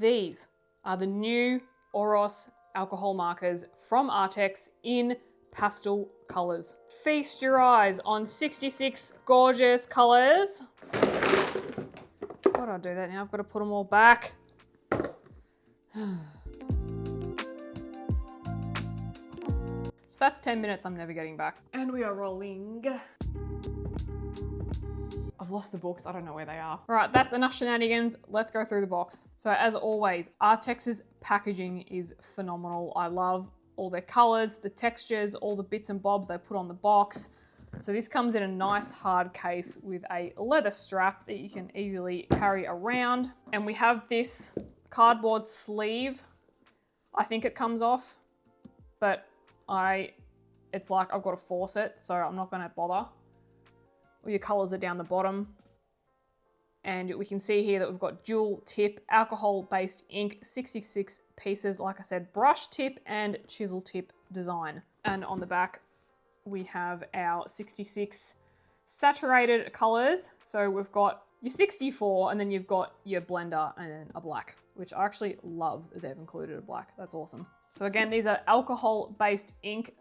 These are the new Oros alcohol markers from Artex in pastel colors. Feast your eyes on 66 gorgeous colors. Gotta do that now. I've got to put them all back. So that's 10 minutes I'm never getting back. And we are rolling. I've lost the books, I don't know where they are. All right, that's enough shenanigans. Let's go through the box. So as always, Artex's packaging is phenomenal. I love all their colors, the textures, all the bits and bobs they put on the box. So this comes in a nice hard case with a leather strap that you can easily carry around. And we have this cardboard sleeve. I think it comes off, but it's like I've got to force it, so I'm not gonna bother. All your colors are down the bottom. And we can see here that we've got dual tip, alcohol-based ink, 66 pieces, like I said, brush tip and chisel tip design. And on the back, we have our 66 saturated colors. So we've got your 64 and then you've got your blender and a black, which I actually love that they've included a black. That's awesome. So again, these are alcohol-based ink.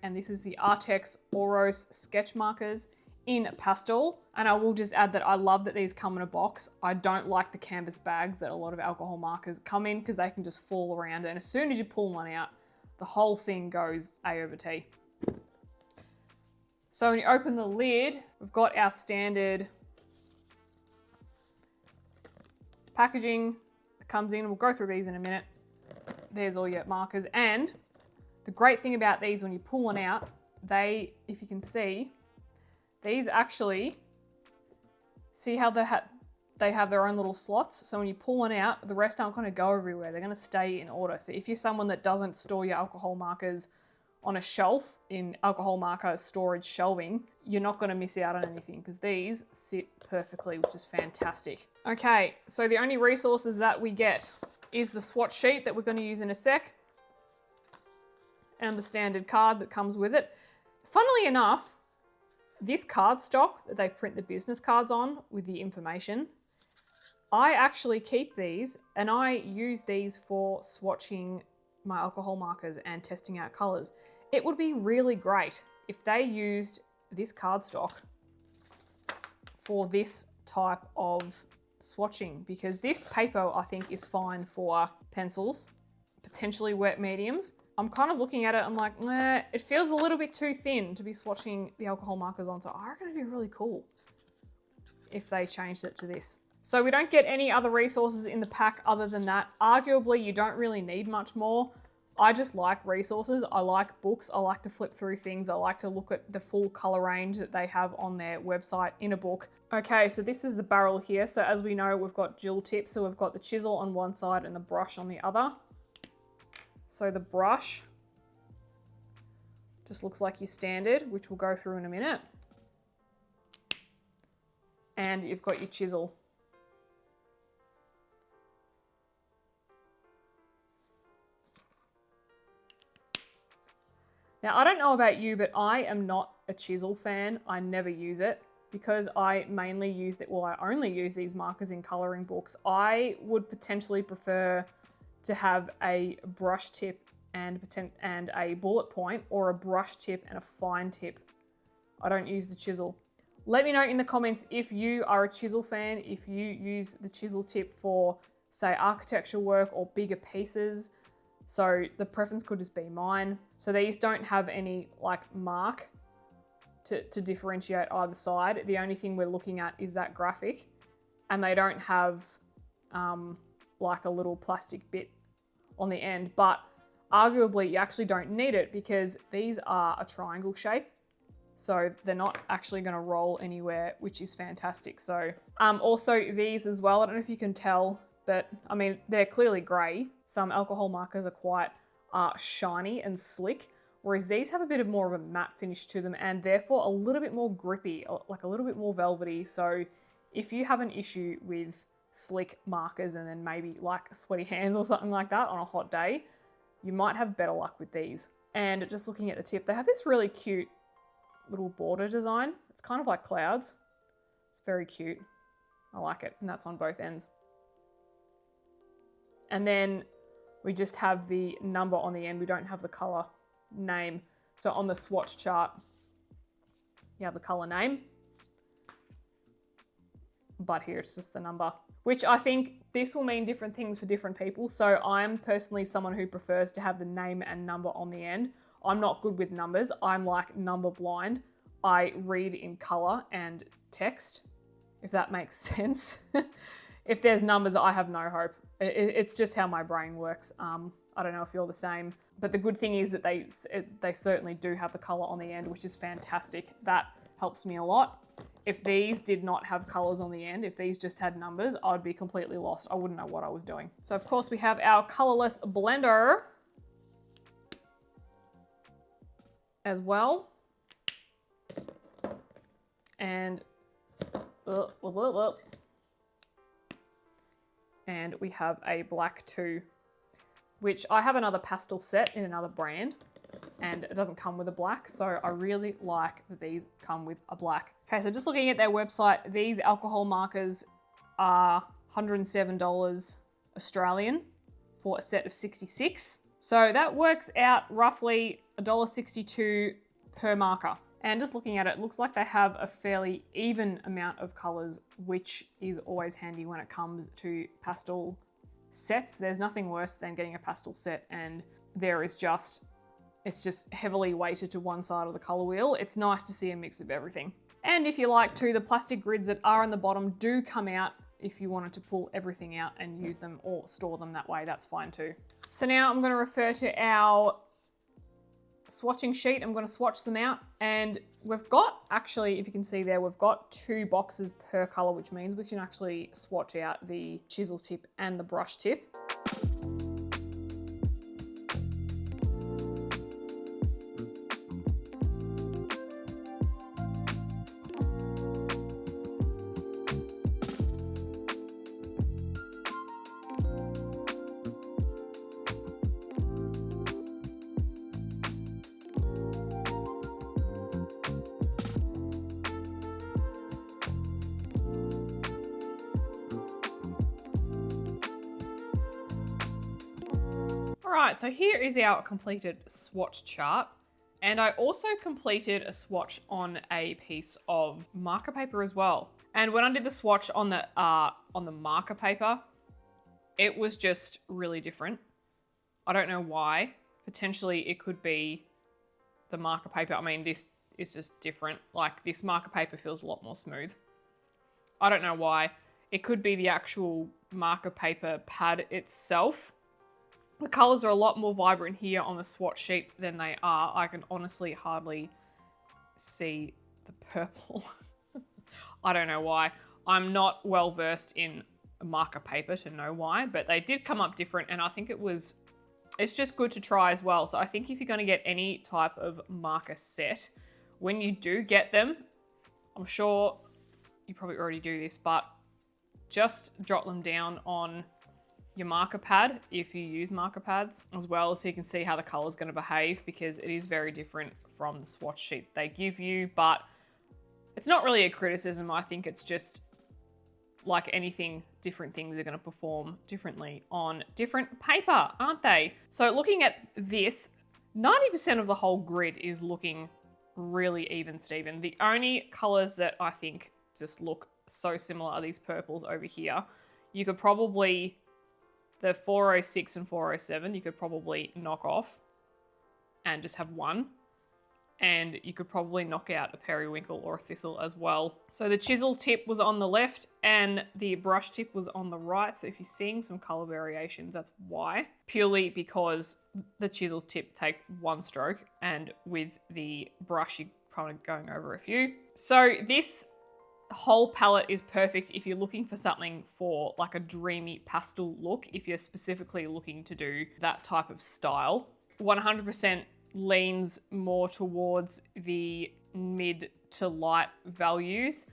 And this is the Arrtx OROS sketch markers in pastel. And I will just add that I love that these come in a box. I don't like the canvas bags that a lot of alcohol markers come in because they can just fall around. And as soon as you pull one out, the whole thing goes A over T. So when you open the lid, we've got our standard packaging that comes in. We'll go through these in a minute. There's all your markers. And the great thing about these, when you pull one out, if you can see, these actually, see how they have their own little slots. So when you pull one out, the rest aren't going to go everywhere. They're going to stay in order. So if you're someone that doesn't store your alcohol markers on a shelf in alcohol marker storage shelving, you're not going to miss out on anything because these sit perfectly, which is fantastic. Okay, so the only resources that we get is the swatch sheet that we're going to use in a sec and the standard card that comes with it. Funnily enough, this cardstock that they print the business cards on with the information, I actually keep these and I use these for swatching my alcohol markers and testing out colors. It would be really great if they used this cardstock for this type of swatching, because this paper I think is fine for pencils, potentially wet mediums. I'm kind of looking at it, I'm like, it feels a little bit too thin to be swatching the alcohol markers on. So I reckon it'd be really cool if they changed it to this. So we don't get any other resources in the pack other than that. Arguably, you don't really need much more. I just like resources. I like books. I like to flip through things. I like to look at the full color range that they have on their website in a book. Okay, so this is the barrel here. So as we know, we've got dual tips. So we've got the chisel on one side and the brush on the other. So the brush just looks like your standard, which we'll go through in a minute. And you've got your chisel. Now, I don't know about you, but I am not a chisel fan. I never use it because I mainly use it, well, I only use these markers in coloring books. I would potentially prefer to have a brush tip and a bullet point, or a brush tip and a fine tip. I don't use the chisel. Let me know in the comments if you are a chisel fan, if you use the chisel tip for, say, architecture work or bigger pieces. So the preference could just be mine. So these don't have any like mark to differentiate either side. The only thing we're looking at is that graphic, and they don't have like a little plastic bit on the end, but arguably you actually don't need it because these are a triangle shape. So they're not actually going to roll anywhere, which is fantastic. So also these as well, I don't know if you can tell, but I mean, they're clearly gray. Some alcohol markers are quite shiny and slick, whereas these have a bit of more of a matte finish to them and therefore a little bit more grippy, like a little bit more velvety. So if you have an issue with slick markers and then maybe like sweaty hands or something like that on a hot day, you might have better luck with these. And just looking at the tip, they have this really cute little border design. It's kind of like clouds. It's very cute. I like it, and that's on both ends. And then we just have the number on the end. We don't have the color name. So on the swatch chart, you have the color name, but here it's just the number, which I think this will mean different things for different people. So I'm personally someone who prefers to have the name and number on the end. I'm not good with numbers. I'm like number blind. I read in color and text, if that makes sense. If there's numbers, I have no hope. It's just how my brain works. I don't know if you're the same, but the good thing is that they certainly do have the color on the end, which is fantastic. That helps me a lot. If these did not have colors on the end, if these just had numbers, I'd be completely lost. I wouldn't know what I was doing. So of course we have our colorless blender as well. And we have a black too, which I have another pastel set in another brand, and it doesn't come with a black, so I really like that these come with a black. Okay, so just looking at their website, these alcohol markers are $107 Australian for a set of 66. So that works out roughly $1.62 per marker. And just looking at it, it looks like they have a fairly even amount of colors, which is always handy when it comes to pastel sets. There's nothing worse than getting a pastel set and it's just heavily weighted to one side of the color wheel. It's nice to see a mix of everything. And if you like to, the plastic grids that are on the bottom do come out if you wanted to pull everything out and use them or store them that way, that's fine too. So now I'm going to refer to our swatching sheet. I'm going to swatch them out, and we've got, actually, if you can see there, we've got 2 boxes per color, which means we can actually swatch out the chisel tip and the brush tip. Alright, so here is our completed swatch chart. And I also completed a swatch on a piece of marker paper as well. And when I did the swatch on the marker paper, it was just really different. I don't know why. Potentially it could be the marker paper. I mean, this is just different. Like, this marker paper feels a lot more smooth. I don't know why. It could be the actual marker paper pad itself. The colors are a lot more vibrant here on the swatch sheet than they are. I can honestly hardly see the purple. I don't know why. I'm not well versed in marker paper to know why, but they did come up different, and I think it's just good to try as well. So I think if you're going to get any type of marker set, when you do get them, I'm sure you probably already do this, but just jot them down on your marker pad if you use marker pads as well, so you can see how the color is going to behave, because it is very different from the swatch sheet they give you. But it's not really a criticism. I think it's just like anything, different things are going to perform differently on different paper, aren't they? So looking at this, 90% of the whole grid is looking really even, Steven. The only colors that I think just look so similar are these purples over here. You could probably, the 406 and 407, you could probably knock off and just have one. And you could probably knock out a periwinkle or a thistle as well. So the chisel tip was on the left and the brush tip was on the right. So if you're seeing some color variations, that's why. Purely because the chisel tip takes one stroke, and with the brush, you're kind of going over a few. So this whole palette is perfect if you're looking for something for like a dreamy pastel look, if you're specifically looking to do that type of style. 100% leans more towards the mid to light values.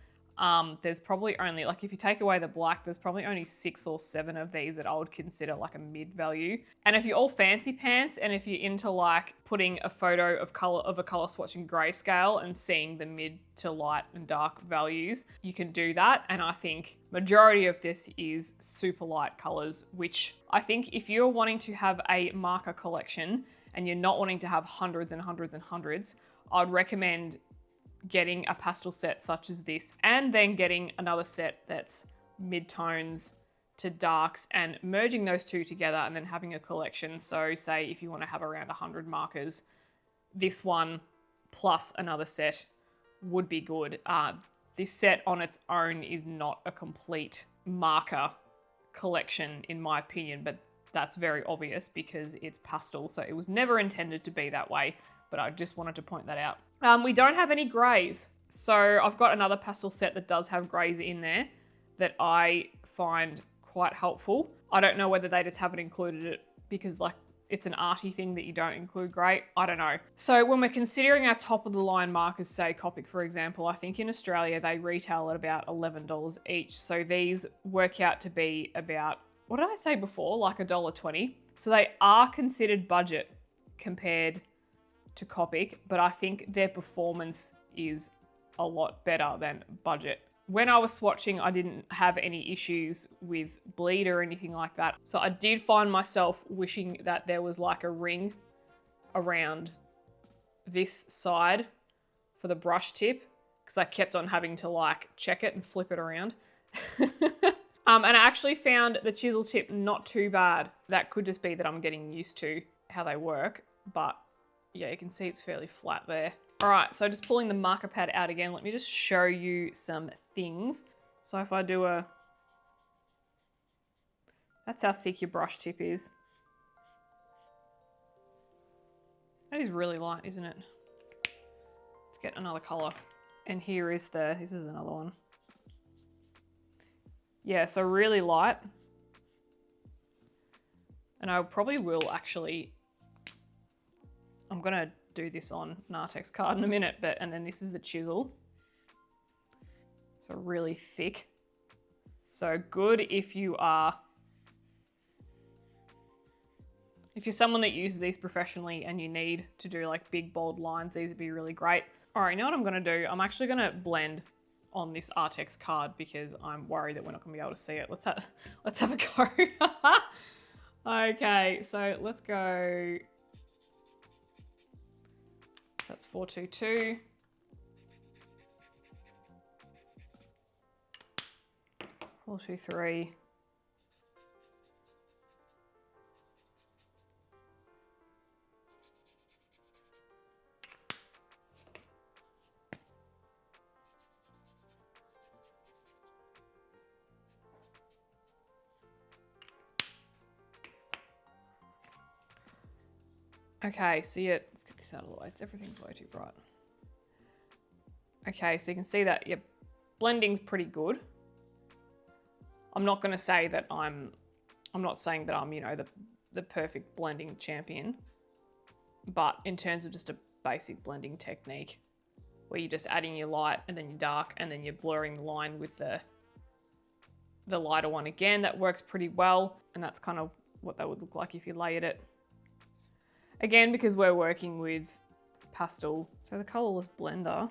There's probably only, like if you take away the black, there's probably only 6 or 7 of these that I would consider like a mid value. And if you're all fancy pants and if you're into like putting a photo of a color swatch in grayscale and seeing the mid to light and dark values, you can do that. And I think majority of this is super light colors, which I think if you're wanting to have a marker collection and you're not wanting to have hundreds and hundreds and hundreds, I'd recommend getting a pastel set such as this and then getting another set that's mid-tones to darks and merging those two together and then having a collection. So say if you want to have around 100 markers, this one plus another set would be good. This set on its own is not a complete marker collection in my opinion, but that's very obvious because it's pastel, so it was never intended to be that way, but I just wanted to point that out. We don't have any greys. So I've got another pastel set that does have greys in there that I find quite helpful. I don't know whether they just haven't included it because like it's an arty thing that you don't include grey. I don't know. So when we're considering our top of the line markers, say Copic for example, I think in Australia they retail at about $11 each. So these work out to be about, what did I say before? Like $1.20. So they are considered budget compared to Copic, but I think their performance is a lot better than budget. When I was swatching, I didn't have any issues with bleed or anything like that. So I did find myself wishing that there was like a ring around this side for the brush tip because I kept on having to like check it and flip it around. And I actually found the chisel tip not too bad. That could just be that I'm getting used to how they work, but yeah, you can see it's fairly flat there. All right, so just pulling the marker pad out again, let me just show you some things. So if I do that's how thick your brush tip is. That is really light, isn't it? Let's get another color. And here is this is another one. Yeah, so really light. And I probably will actually, I'm gonna do this on an Arrtx card in a minute, and then this is the chisel. So really thick. So good if you're someone that uses these professionally and you need to do like big bold lines, these would be really great. All right, you know what I'm gonna do? I'm actually gonna blend on this Arrtx card because I'm worried that we're not gonna be able to see it. Let's have a go. Okay, so let's go. That's 422. Four, 2, 3. Okay, so yeah, let's get this out of the way. Everything's way too bright. Okay, so you can see that, yeah, blending's pretty good. I'm not going to say that I'm not saying that I'm, you know, the perfect blending champion, but in terms of just a basic blending technique where you're just adding your light and then your dark and then you're blurring the line with the lighter one again, that works pretty well. And that's kind of what that would look like if you layered it. Again, because we're working with pastel, so the colorless blender.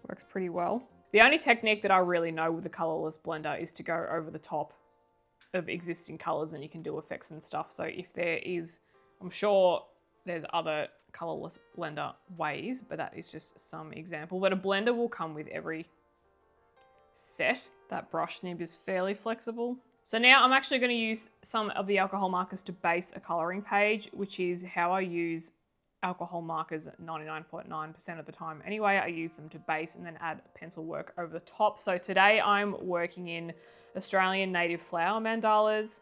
Works pretty well. The only technique that I really know with the colorless blender is to go over the top of existing colors and you can do effects and stuff. So if there is, I'm sure there's other colorless blender ways, but that is just some example. But a blender will come with every set. That brush nib is fairly flexible. So now I'm actually going to use some of the alcohol markers to base a coloring page, which is how I use alcohol markers 99.9% of the time. Anyway, I use them to base and then add pencil work over the top. So today I'm working in Australian native flower mandalas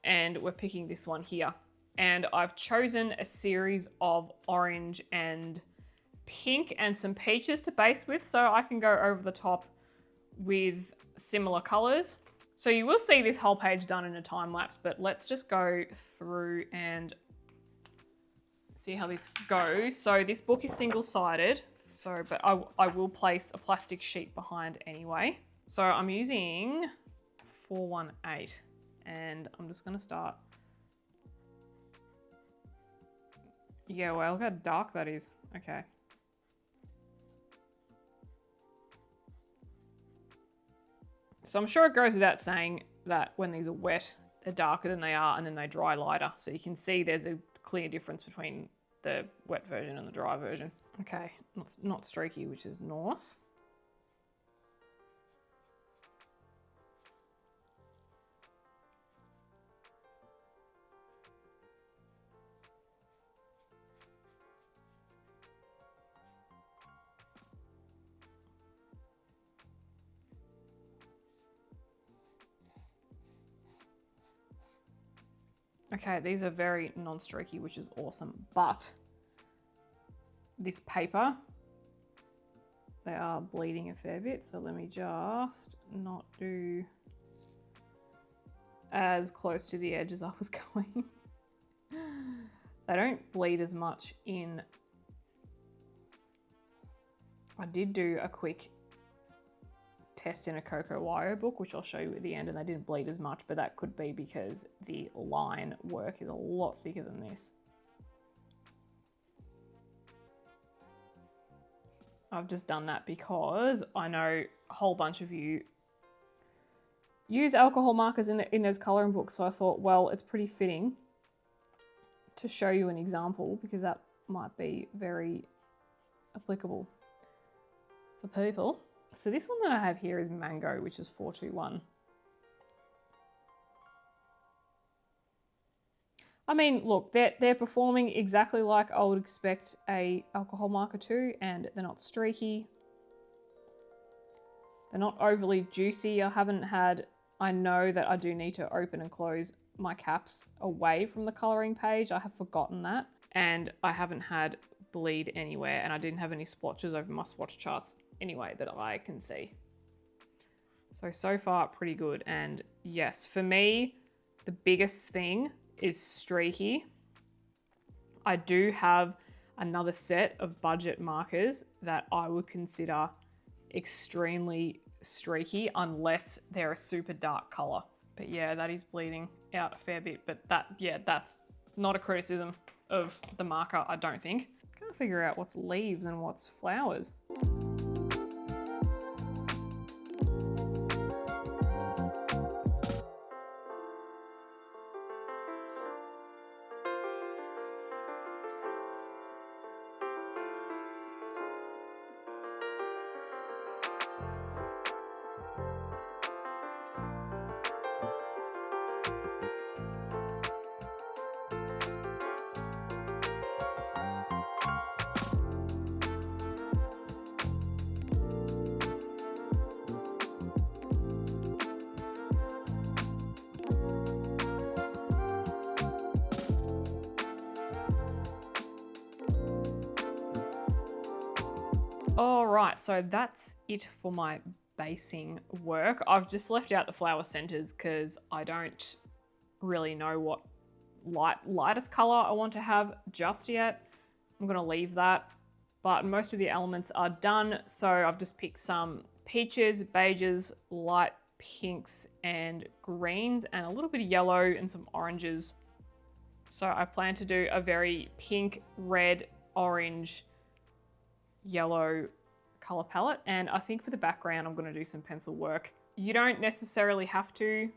and we're picking this one here. And I've chosen a series of orange and pink and some peaches to base with, so I can go over the top with similar colors. So you will see this whole page done in a time lapse, but let's just go through and see how this goes. So this book is single-sided, so but I will place a plastic sheet behind anyway. So I'm using 418 and I'm just gonna start. Yeah, well, look how dark that is. Okay. So I'm sure it goes without saying that when these are wet, they're darker than they are and then they dry lighter. So you can see there's a clear difference between the wet version and the dry version. Okay, not streaky, which is nice. Okay, these are very non-streaky, which is awesome, but this paper, they are bleeding a fair bit, so let me just not do as close to the edge as I was going. They don't bleed as much in. I did do a quick test in a Cocoa Wire book, which I'll show you at the end, and they didn't bleed as much, but that could be because the line work is a lot thicker than this. I've just done that because I know a whole bunch of you use alcohol markers in those colouring books, so I thought, well, it's pretty fitting to show you an example because that might be very applicable for people. So this one that I have here is Mango, which is 421. I mean, look, they're performing exactly like I would expect a alcohol marker to, and they're not streaky. They're not overly juicy. I know that I do need to open and close my caps away from the colouring page. I have forgotten that. And I haven't had bleed anywhere, and I didn't have any splotches over my swatch charts anyway that I can see. So far pretty good. And yes, for me, the biggest thing is streaky. I do have another set of budget markers that I would consider extremely streaky unless they're a super dark color. But yeah, that is bleeding out a fair bit, but that's not a criticism of the marker, I don't think. Can't figure out what's leaves and what's flowers. All right, so that's it for my basing work. I've just left out the flower centers because I don't really know what lightest color I want to have just yet. I'm gonna leave that, but most of the elements are done. So I've just picked some peaches, beiges, light pinks and greens, and a little bit of yellow and some oranges. So I plan to do a very pink, red, orange, yellow color palette, and I think for the background I'm going to do some pencil work. You don't necessarily have to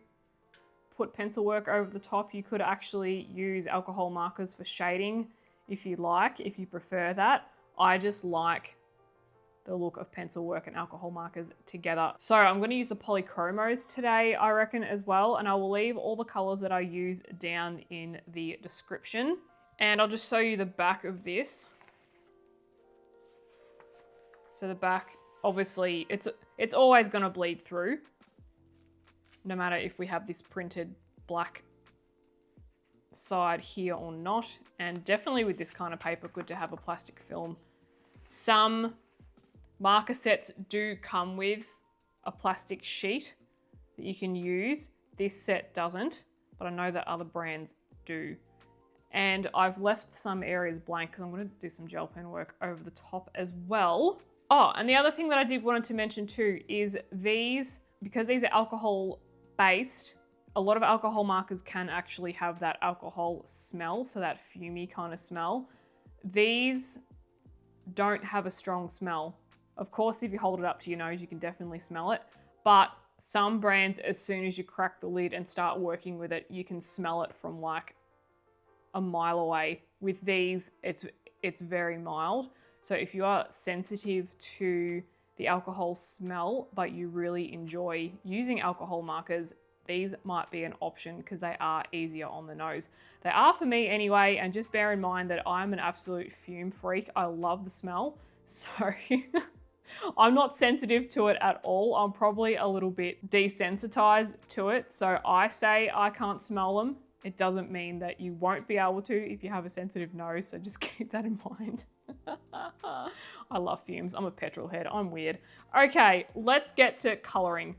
put pencil work over the top. You could actually use alcohol markers for shading if you like, if you prefer that. I just like the look of pencil work and alcohol markers together. So I'm going to use the polychromos today, I reckon, as well, and I will leave all the colors that I use down in the description. And I'll just show you the back of this. So the back, obviously, it's always going to bleed through, no matter if we have this printed black side here or not. And definitely with this kind of paper, good to have a plastic film. Some marker sets do come with a plastic sheet that you can use. This set doesn't, but I know that other brands do. And I've left some areas blank because I'm going to do some gel pen work over the top as well. Oh, and the other thing that I did wanted to mention too is these, because these are alcohol based, a lot of alcohol markers can actually have that alcohol smell, so that fumey kind of smell. These don't have a strong smell. Of course, if you hold it up to your nose, you can definitely smell it, but some brands, as soon as you crack the lid and start working with it, you can smell it from like a mile away. With these, it's very mild. So if you are sensitive to the alcohol smell, but you really enjoy using alcohol markers, these might be an option because they are easier on the nose. They are for me anyway, and just bear in mind that I'm an absolute fume freak. I love the smell, so I'm not sensitive to it at all. I'm probably a little bit desensitized to it. So I say I can't smell them. It doesn't mean that you won't be able to if you have a sensitive nose, so just keep that in mind. I love fumes. I'm a petrol head. I'm weird. Okay, let's get to coloring.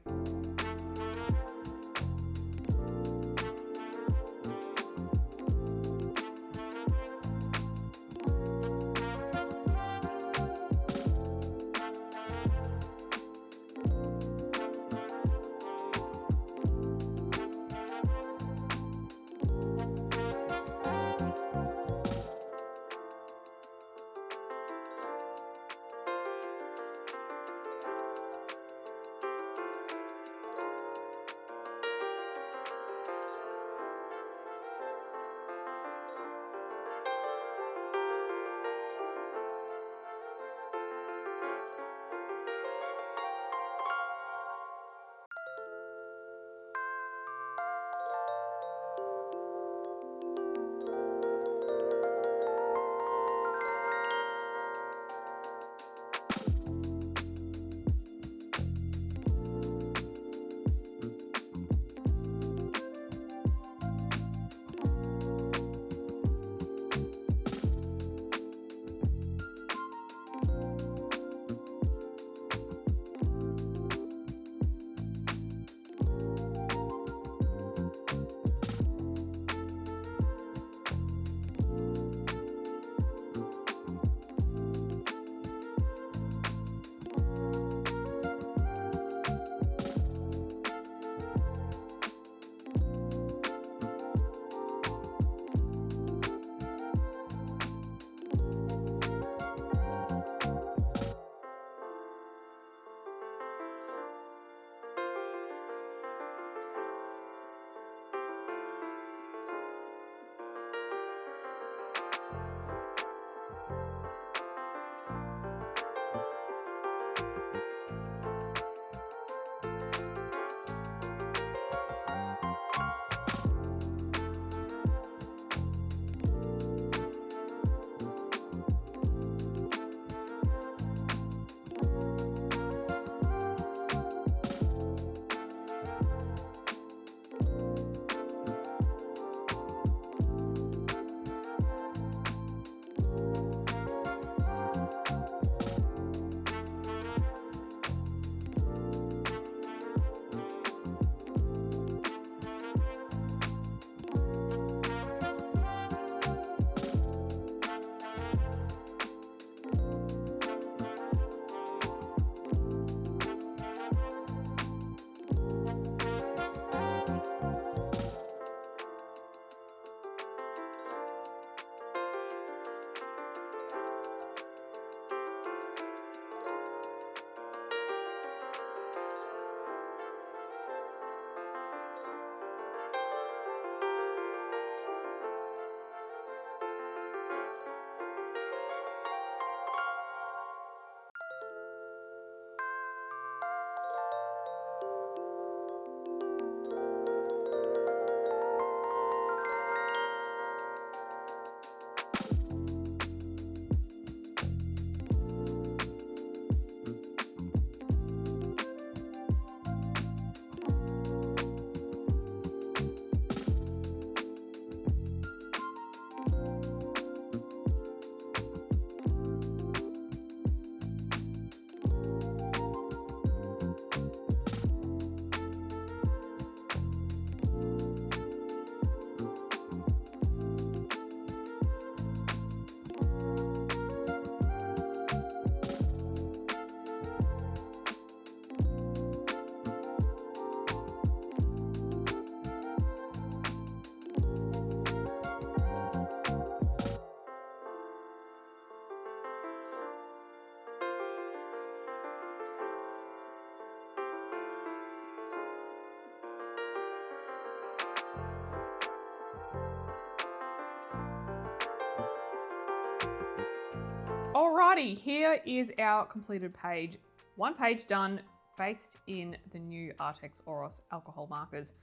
Alrighty, here is our completed page. One page done based in the new Artex OROS alcohol markers.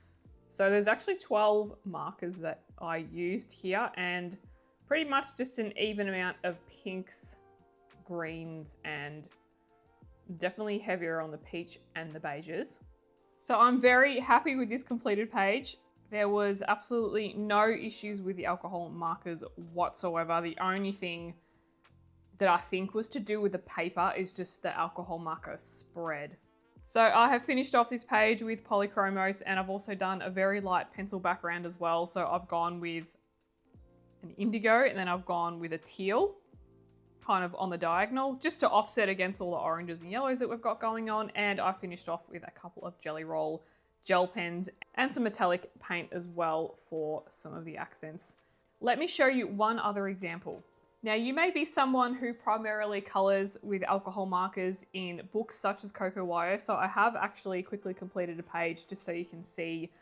So there's actually 12 markers that I used here and pretty much just an even amount of pinks, greens, and definitely heavier on the peach and the beiges. So I'm very happy with this completed page. There was absolutely no issues with the alcohol markers whatsoever. The only thing that I think was to do with the paper is just the alcohol marker spread. So I have finished off this page with polychromos, and I've also done a very light pencil background as well. So I've gone with an indigo and then I've gone with a teal kind of on the diagonal just to offset against all the oranges and yellows that we've got going on. And I finished off with a couple of Jelly Roll gel pens and some metallic paint as well for some of the accents. Let me show you one other example. Now, you may be someone who primarily colors with alcohol markers in books such as Coco Wyo, so I have actually quickly completed a page just so you can see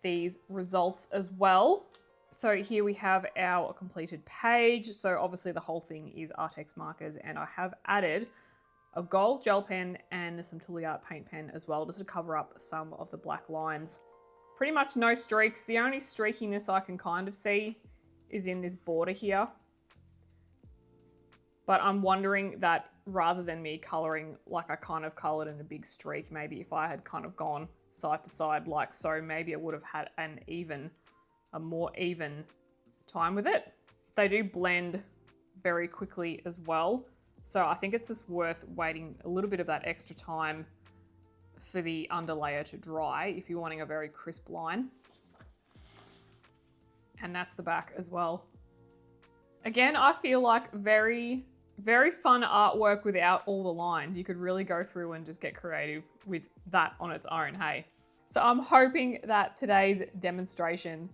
these results as well. So here we have our completed page. So obviously the whole thing is Artex markers, and I have added a gold gel pen and some Tooly Art paint pen as well, just to cover up some of the black lines. Pretty much no streaks. The only streakiness I can kind of see is in this border here. But I'm wondering that rather than me coloring like I kind of colored in a big streak, maybe if I had kind of gone side to side like so, maybe I would have had a more even time with it. They do blend very quickly as well. So I think it's just worth waiting a little bit of that extra time for the underlayer to dry if you're wanting a very crisp line. And that's the back as well. Again, I feel like very fun artwork without all the lines. You could really go through and just get creative with that on its own, hey? So I'm hoping that today's demonstration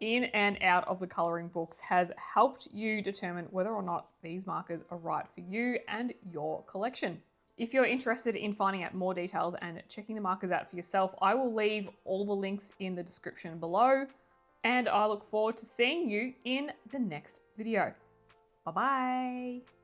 in and out of the coloring books has helped you determine whether or not these markers are right for you and your collection. If you're interested in finding out more details and checking the markers out for yourself, I will leave all the links in the description below, and I look forward to seeing you in the next video. Bye-bye.